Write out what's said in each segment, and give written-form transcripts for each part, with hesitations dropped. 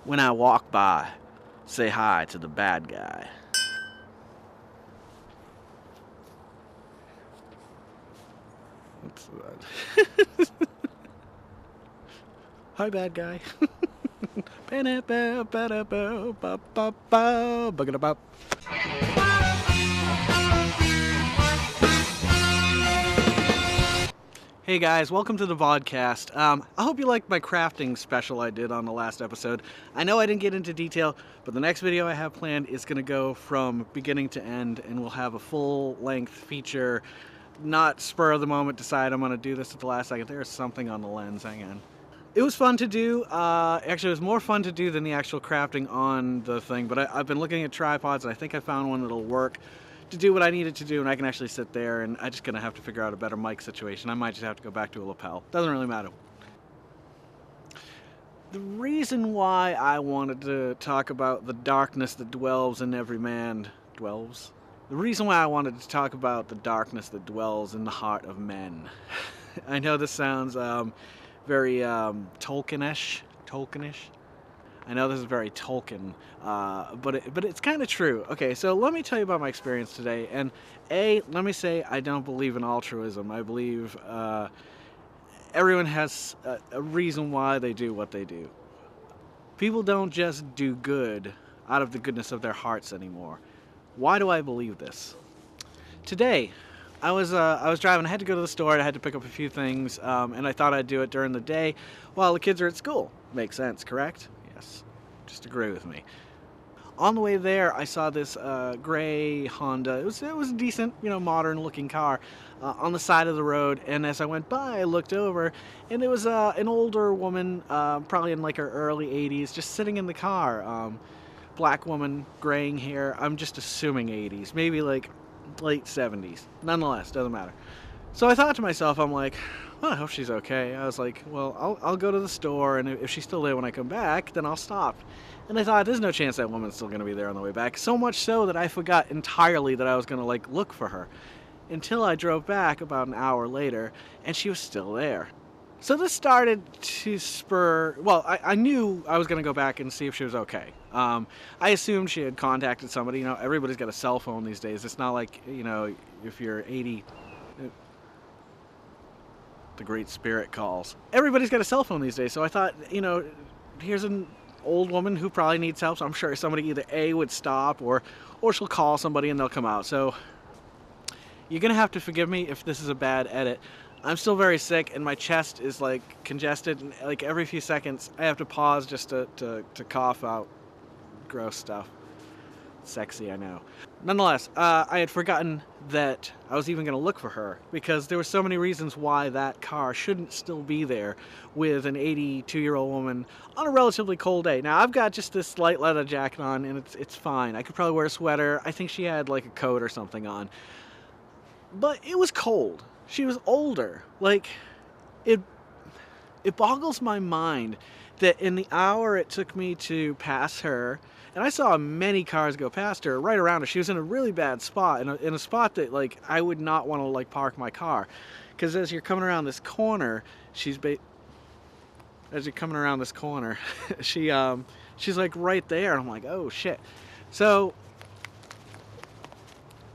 When I walk by, say hi to the bad guy. Hi, bad guy. Hey guys, welcome to the Vodkast. I hope you liked my crafting special I did on the last episode. I know I didn't get into detail, but the next video I have planned is going to go from beginning to end, and we'll have a full-length feature, not spur of the moment, decide I'm going to do this at the last second. There's something on the lens, hang on. It was fun to do. Actually, it was more fun to do than the actual crafting on the thing, but I've been looking at tripods, and I think I found one that'll work to do what I needed to do, and I can actually sit there, and I'm just gonna have to figure out a better mic situation. I might just have to go back to a lapel. Doesn't really matter. The reason why I wanted to talk about the darkness that dwells in every man dwells. The reason why I wanted to talk about the darkness that dwells in the heart of men. I know this sounds very Tolkien-ish. I know this is very Tolkien, but it's kind of true. Okay, so let me tell you about my experience today. And let me say I don't believe in altruism. I believe everyone has a reason why they do what they do. People don't just do good out of the goodness of their hearts anymore. Why do I believe this? Today, I was driving. I had to go to the store. I had to pick up a few things, and I thought I'd do it during the day while the kids are at school. Makes sense, correct? Yes. Just agree with me. On the way there, I saw this gray Honda. It was a decent, modern-looking car on the side of the road. And as I went by, I looked over, and it was an older woman, probably in like her early 80s, just sitting in the car. Black woman, graying hair. I'm just assuming 80s, maybe like late 70s. Nonetheless, doesn't matter. So I thought to myself, I'm like, well, I hope she's okay. I was like, well, I'll go to the store, and if she's still there when I come back, then I'll stop. And I thought, there's no chance that woman's still going to be there on the way back. So much so that I forgot entirely that I was going to, look for her. Until I drove back about an hour later, and she was still there. So this started to spur... Well, I knew I was going to go back and see if she was okay. I assumed she had contacted somebody. Everybody's got a cell phone these days. It's not like, if you're 80... The Great Spirit calls. Everybody's got a cell phone these days, so I thought, here's an old woman who probably needs help, so I'm sure somebody either A, would stop, or she'll call somebody and they'll come out. So you're going to have to forgive me if this is a bad edit. I'm still very sick, and my chest is, congested, and, every few seconds I have to pause just to cough out gross stuff. Sexy, I know. Nonetheless, I had forgotten that I was even going to look for her, because there were so many reasons why that car shouldn't still be there with an 82-year-old woman on a relatively cold day. Now, I've got just this light leather jacket on, and it's fine. I could probably wear a sweater. I think she had, a coat or something on. But it was cold. She was older. It boggles my mind that in the hour it took me to pass her, and I saw many cars go past her, right around her. She was in a really bad spot, in a spot that, I would not want to, park my car. Because as you're coming around this corner, she's right there, and I'm like, oh, shit. So,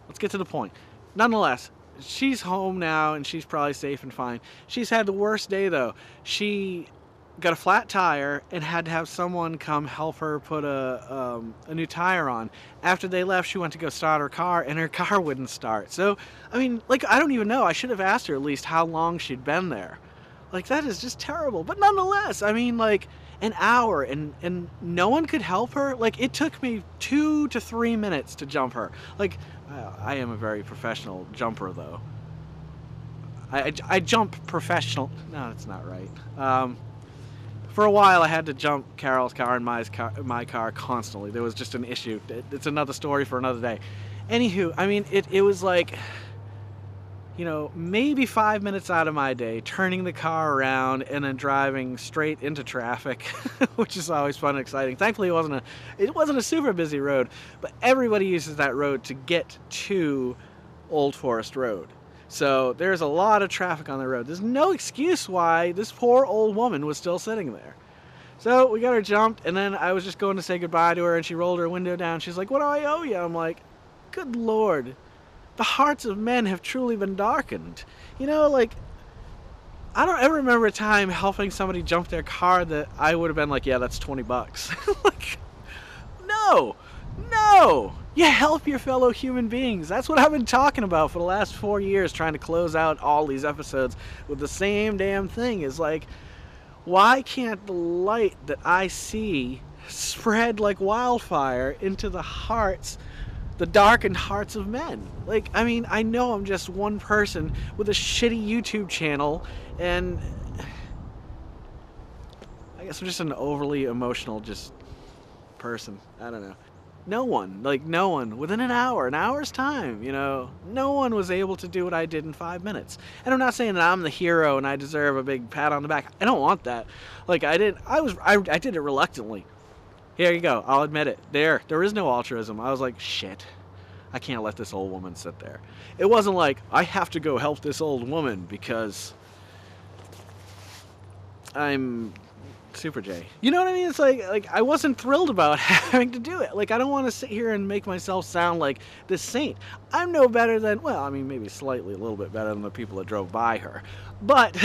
let's get to the point. Nonetheless, she's home now, and she's probably safe and fine. She's had the worst day, though. She got a flat tire and had to have someone come help her put a new tire on. After they left, she went to go start her car, and her car wouldn't start. So, I don't even know. I should have asked her at least how long she'd been there. That is just terrible. But nonetheless, an hour, and no one could help her? It took me 2 to 3 minutes to jump her. I am a very professional jumper, though. I jump professional. No, that's not right. For a while, I had to jump Carol's car and my car constantly. There was just an issue. It's another story for another day. Anywho, it was maybe 5 minutes out of my day, turning the car around and then driving straight into traffic, which is always fun and exciting. Thankfully, it wasn't a super busy road, but everybody uses that road to get to Old Forest Road. So there's a lot of traffic on the road. There's no excuse why this poor old woman was still sitting there. So we got her jumped, and then I was just going to say goodbye to her, and she rolled her window down. She's like, "What do I owe you?" I'm like, "Good Lord, the hearts of men have truly been darkened." You know, like, I don't ever remember a time helping somebody jump their car that I would have been like, "Yeah, that's $20." Like, no, no. You help your fellow human beings. That's what I've been talking about for the last 4 years, trying to close out all these episodes with the same damn thing. Is like, why can't the light that I see spread like wildfire into the hearts, the darkened hearts of men? Like, I mean, I know I'm just one person with a shitty YouTube channel, and I guess I'm just an overly emotional just person. I don't know. No one, within an hour's time, no one was able to do what I did in 5 minutes. And I'm not saying that I'm the hero and I deserve a big pat on the back. I don't want that. Like, I did it reluctantly. Here you go. I'll admit it. There is no altruism. I was like, shit, I can't let this old woman sit there. It wasn't like, I have to go help this old woman because I'm Super J. You know what I mean? It's like I wasn't thrilled about having to do it. Like, I don't want to sit here and make myself sound like this saint. I'm no better than, well, I mean, maybe slightly a little bit better than the people that drove by her. But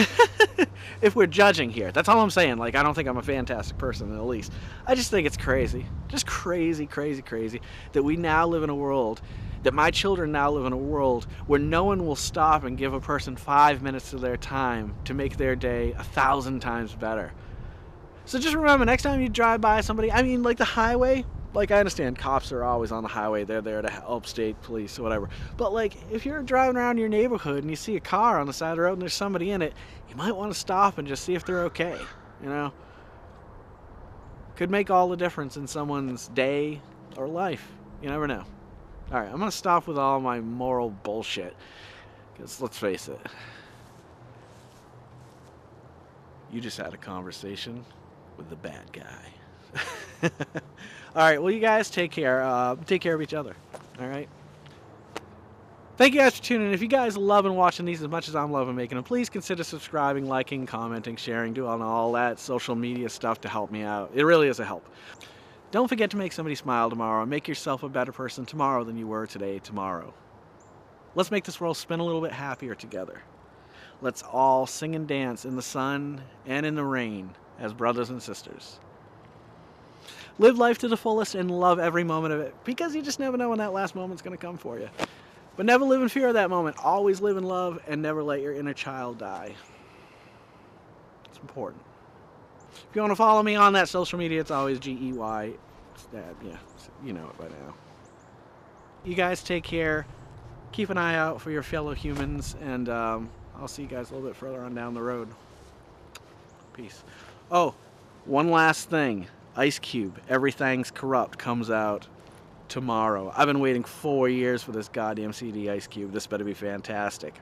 if we're judging here, that's all I'm saying. Like, I don't think I'm a fantastic person in the least. I just think it's crazy. Just crazy, crazy, crazy that we now live in a world, that my children now live in a world where no one will stop and give a person 5 minutes of their time to make their day 1,000 times better. So just remember, next time you drive by somebody, I mean, like the highway, like, I understand cops are always on the highway. They're there to help state police or whatever. But, like, if you're driving around your neighborhood and you see a car on the side of the road and there's somebody in it, you might want to stop and just see if they're okay, Could make all the difference in someone's day or life. You never know. All right, I'm going to stop with all my moral bullshit. Because, let's face it, you just had a conversation with the bad guy. All right, well, you guys take care. Take care of each other. All right. Thank you guys for tuning in. If you guys love and watching these as much as I'm loving making them, please consider subscribing, liking, commenting, sharing, doing all that social media stuff to help me out. It really is a help. Don't forget to make somebody smile tomorrow and make yourself a better person tomorrow than you were today tomorrow. Let's make this world spin a little bit happier together. Let's all sing and dance in the sun and in the rain as brothers and sisters. Live life to the fullest and love every moment of it, because you just never know when that last moment's going to come for you. But never live in fear of that moment. Always live in love and never let your inner child die. It's important. If you want to follow me on that social media, it's always GEY. Yeah, you know it by now. You guys take care. Keep an eye out for your fellow humans, and I'll see you guys a little bit further on down the road. Peace. Oh, one last thing. Ice Cube, Everything's Corrupt, comes out tomorrow. I've been waiting 4 years for this goddamn CD, Ice Cube. This better be fantastic.